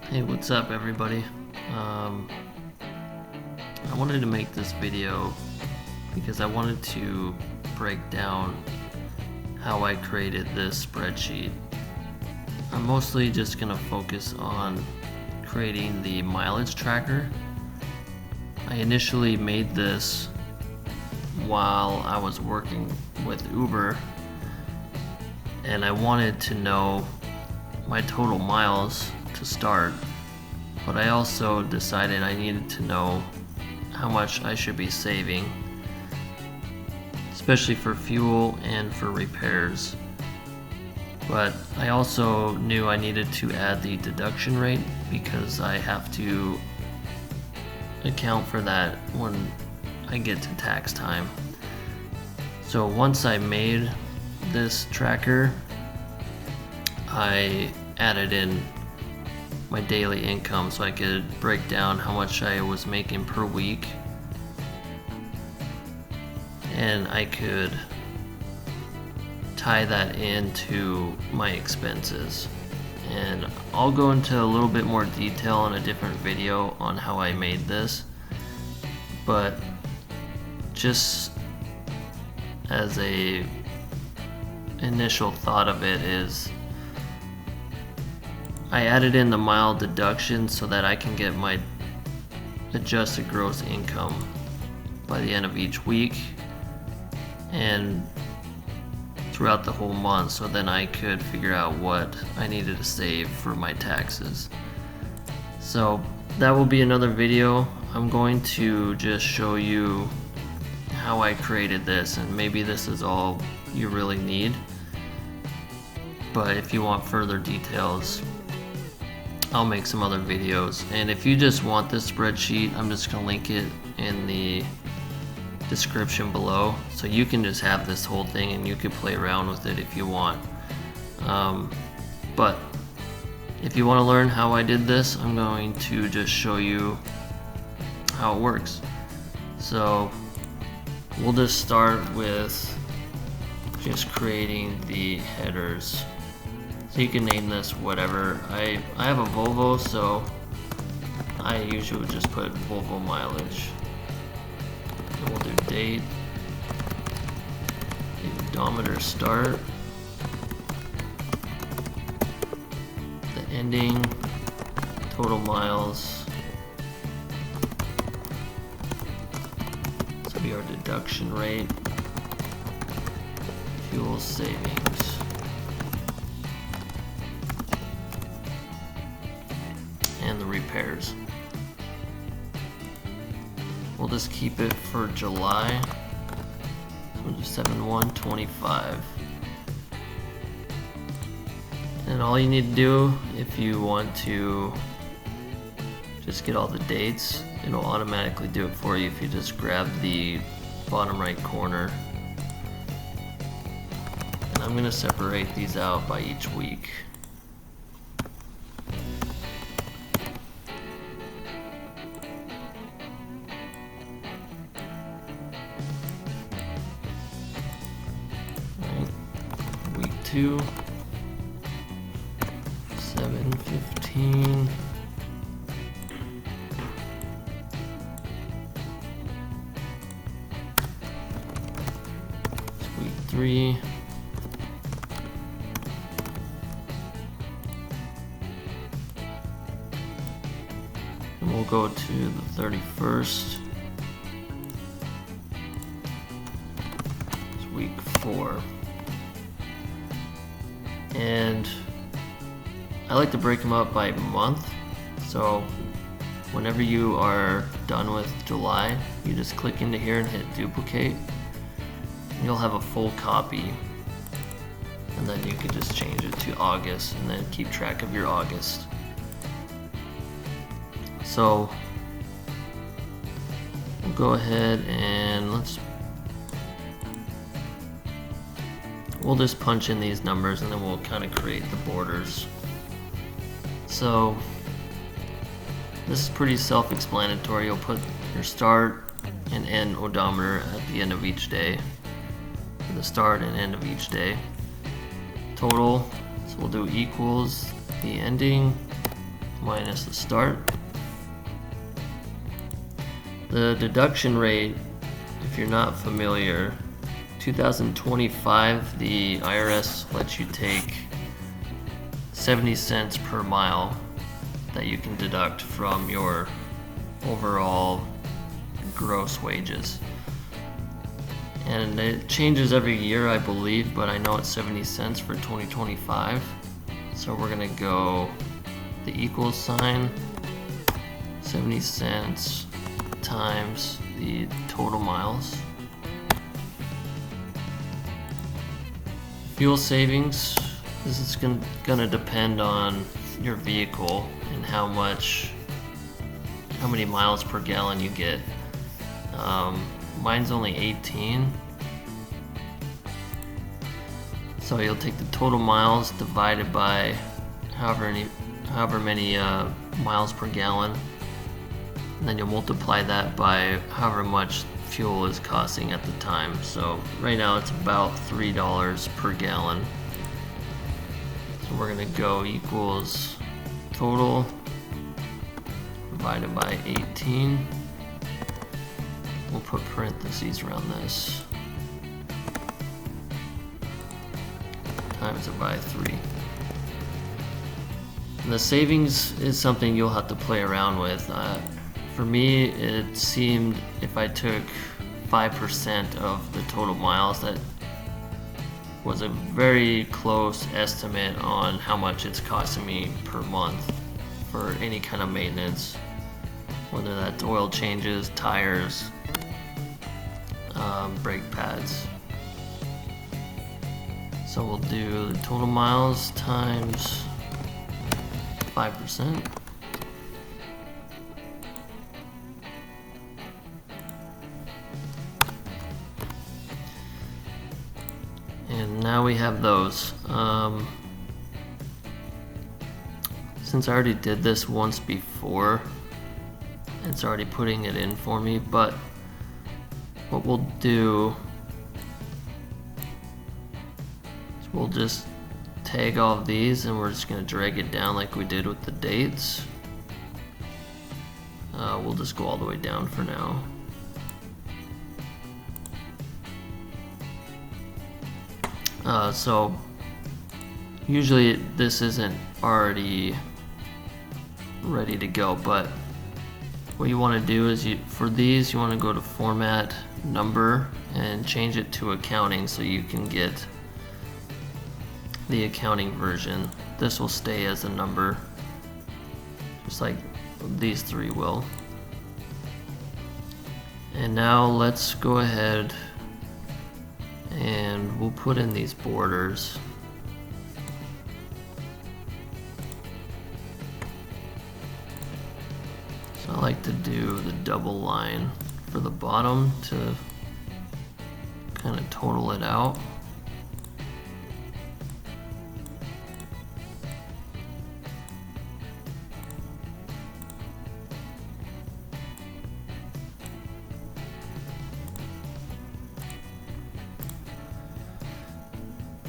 Hey, what's up everybody? I wanted to make this video because I wanted to break down how I created this spreadsheet. I'm mostly just gonna focus on creating the mileage tracker. I initially made this while I was working with Uber, and I wanted to know my total miles to start, but I also decided I needed to know how much I should be saving, especially for fuel and for repairs. But I also knew I needed to add the deduction rate because I have to account for that when I get to tax time. So once I made this tracker, I added in my daily income so I could break down how much I was making per week, and I could tie that into my expenses. And I'll go into a little bit more detail in a different video on how I made this, but just as a initial thought of it is I added in the mile deduction so that I can get my adjusted gross income by the end of each week and throughout the whole month, so then I could figure out what I needed to save for my taxes. So that will be another video. I'm going to just show you how I created this, and maybe this is all you really need, but if you want further details, I'll make some other videos. And if you just want this spreadsheet, I'm just gonna link it in the description below, so you can just have this whole thing and you can play around with it if you want. But if you want to learn how I did this, I'm going to just show you how it works. So we'll just start with just creating the headers. So you can name this whatever. I have a Volvo, so I usually would just put Volvo mileage. And we'll do date, the odometer start, the ending, total miles. This will be our deduction rate, fuel savings. And the repairs. We'll just keep it for July. So we'll do 7/1/25. And all you need to do, if you want to just get all the dates, it'll automatically do it for you if you just grab the bottom right corner. And I'm going to separate these out by each week. Week 2, 7/15. Week 3. And we'll go to the 31st. It's week 4. And I like to break them up by month, so whenever you are done with July, you just click into here and hit duplicate. You'll have a full copy, and then you can just change it to August and then keep track of your August. So we'll go ahead and we'll just punch in these numbers and then we'll kind of create the borders. So this is pretty self-explanatory. You'll put your start and end odometer at the end of each day, the start and end of each day. Total, so we'll do equals the ending minus the start. The deduction rate, if you're not familiar, 2025 the IRS lets you take 70 cents per mile that you can deduct from your overall gross wages. And it changes every year, I believe, but I know it's 70 cents for 2025. So we're gonna go the equals sign, 70 cents times the total miles. Fuel savings, this is gonna depend on your vehicle and how many miles per gallon you get. Mine's only 18. So you'll take the total miles divided by however many miles per gallon, and then you'll multiply that by however much fuel is costing at the time. So right now it's about $3 per gallon. So we're gonna go equals total divided by 18. We'll put parentheses around this. Times it by 3. And the savings is something you'll have to play around with. For me, it seemed if I took 5% of the total miles, that was a very close estimate on how much it's costing me per month for any kind of maintenance, whether that's oil changes, tires, brake pads. So we'll do the total miles times 5%. And now we have those. Since I already did this once before, it's already putting it in for me, but what we'll do is we'll just tag all of these and we're just going to drag it down like we did with the dates. We'll just go all the way down for now. So usually this isn't already ready to go, but what you want to do is for these you want to go to format, number, and change it to accounting so you can get the accounting version. This will stay as a number, just like these three will. And now let's go ahead and we'll put in these borders. So I like to do the double line for the bottom to kind of total it out.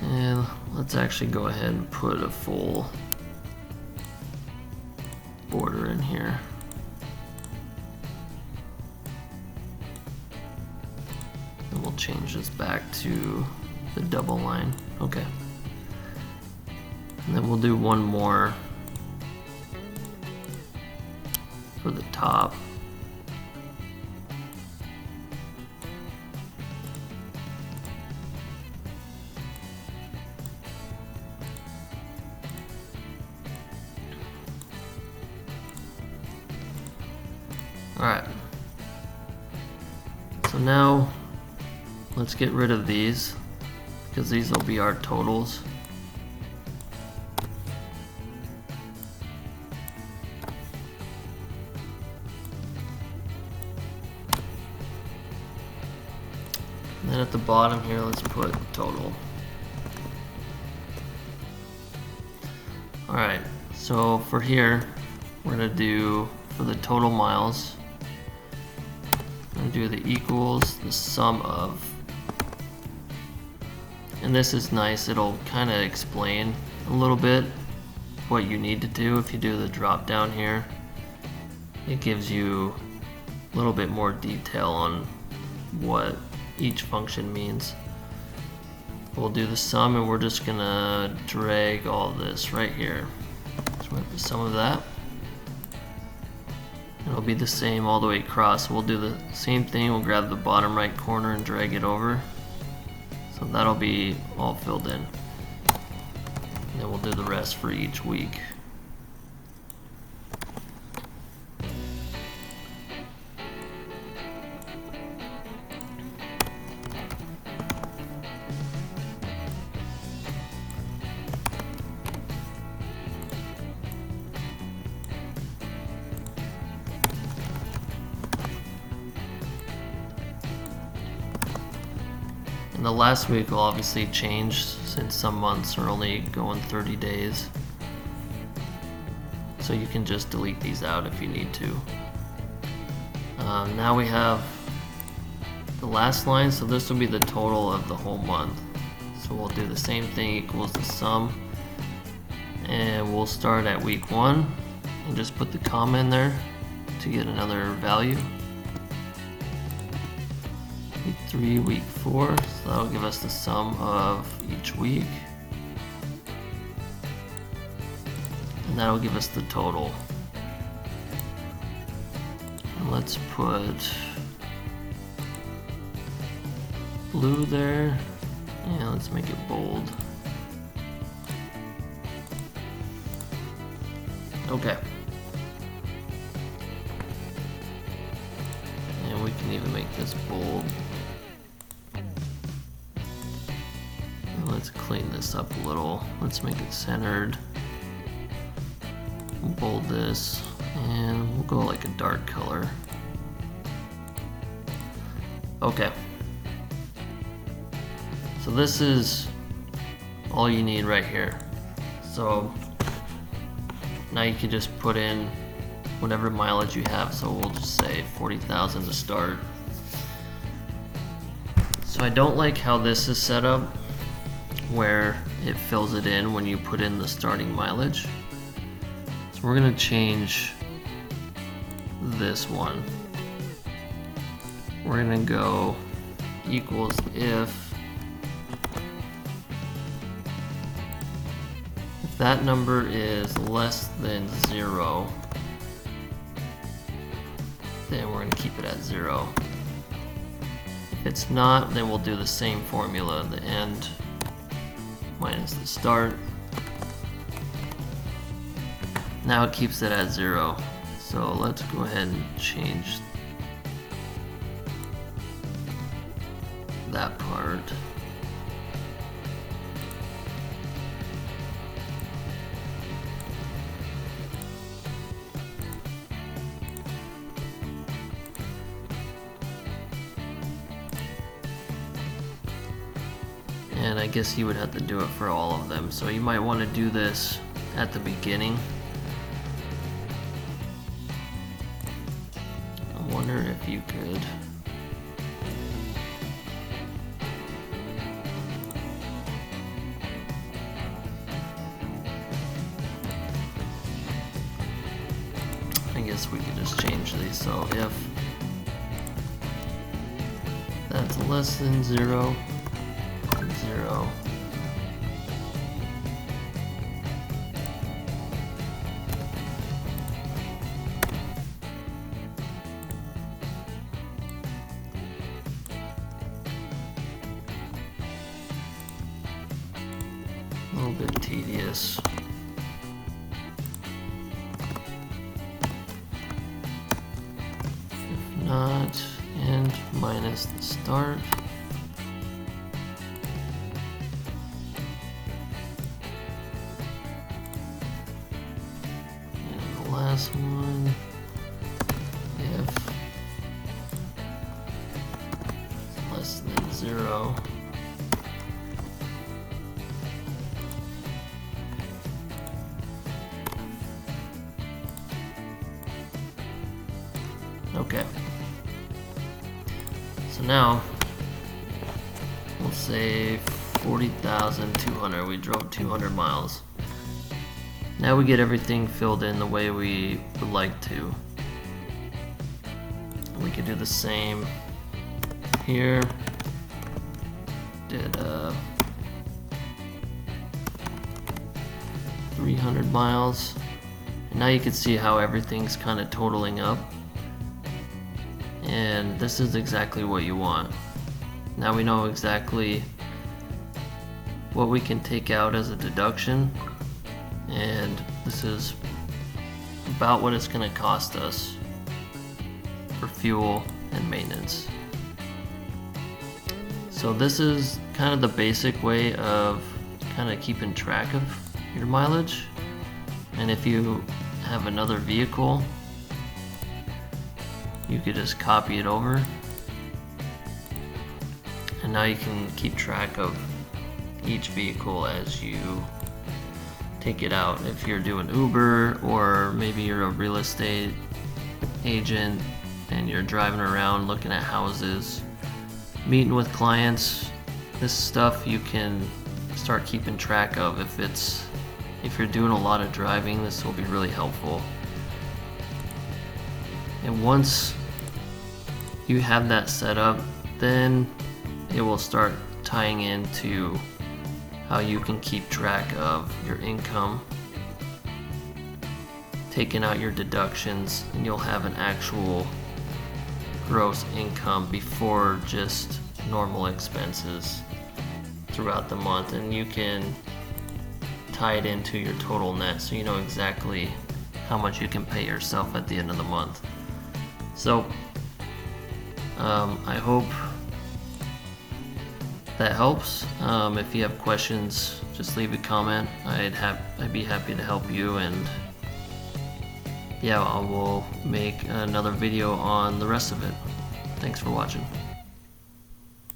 And let's actually go ahead and put a full border in here. And we'll change this back to the double line. Okay. And then we'll do one more for the top. Alright, so now let's get rid of these because these will be our totals. And then at the bottom here, let's put total. Alright, so for here, we're going to do, for the total miles, do the equals the sum of, and this is nice, it'll kind of explain a little bit what you need to do. If you do the drop down here, it gives you a little bit more detail on what each function means. We'll do the sum, and we're just gonna drag all this right here. So we'll have the sum of that. It'll be the same all the way across. We'll do the same thing. We'll grab the bottom right corner and drag it over. So that'll be all filled in. And then we'll do the rest for each week. And the last week will obviously change since some months are only going 30 days. So you can just delete these out if you need to. Now we have the last line, so this will be the total of the whole month. So we'll do the same thing, equals the sum. And we'll start at week 1 and just put the comma in there to get another value. Week 3, week 4, so that'll give us the sum of each week. And that'll give us the total. And let's put blue there, and let's make it bold. Okay. And we can even make this bold. Let's clean this up a little. Let's make it centered. We'll bold this, and we'll go like a dark color. Okay. So this is all you need right here. So now you can just put in whatever mileage you have. So we'll just say 40,000 to start. So I don't like how this is set up, where it fills it in when you put in the starting mileage. So we're gonna change this one. We're gonna go equals if that number is less than 0, then we're gonna keep it at 0. If it's not, then we'll do the same formula at the end minus the start. Now it keeps it at 0. So let's go ahead and change that part. And I guess you would have to do it for all of them. So you might want to do this at the beginning. I wonder if you could. I guess we could just change these. So if that's less than 0, 0. A little bit tedious. If not, and minus the start. Last one, if less than 0. Okay. So now we'll say 40,200. We drove 200 miles. Now we get everything filled in the way we would like to. We could do the same here. Did 300 miles. And now you can see how everything's kind of totaling up. And this is exactly what you want. Now we know exactly what we can take out as a deduction, and this is about what it's going to cost us for fuel and maintenance. So this is kind of the basic way of kind of keeping track of your mileage. And if you have another vehicle, you could just copy it over, and now you can keep track of each vehicle as you take it out. If you're doing Uber, or maybe you're a real estate agent and you're driving around looking at houses, meeting with clients, this stuff you can start keeping track of. If you're doing a lot of driving, this will be really helpful. And once you have that set up, then it will start tying into how you can keep track of your income, taking out your deductions, and you'll have an actual gross income before just normal expenses throughout the month. And you can tie it into your total net, so you know exactly how much you can pay yourself at the end of the month. So I hope that helps. If you have questions, just leave a comment. I'd be happy to help you, and yeah, I will make another video on the rest of it. Thanks for watching.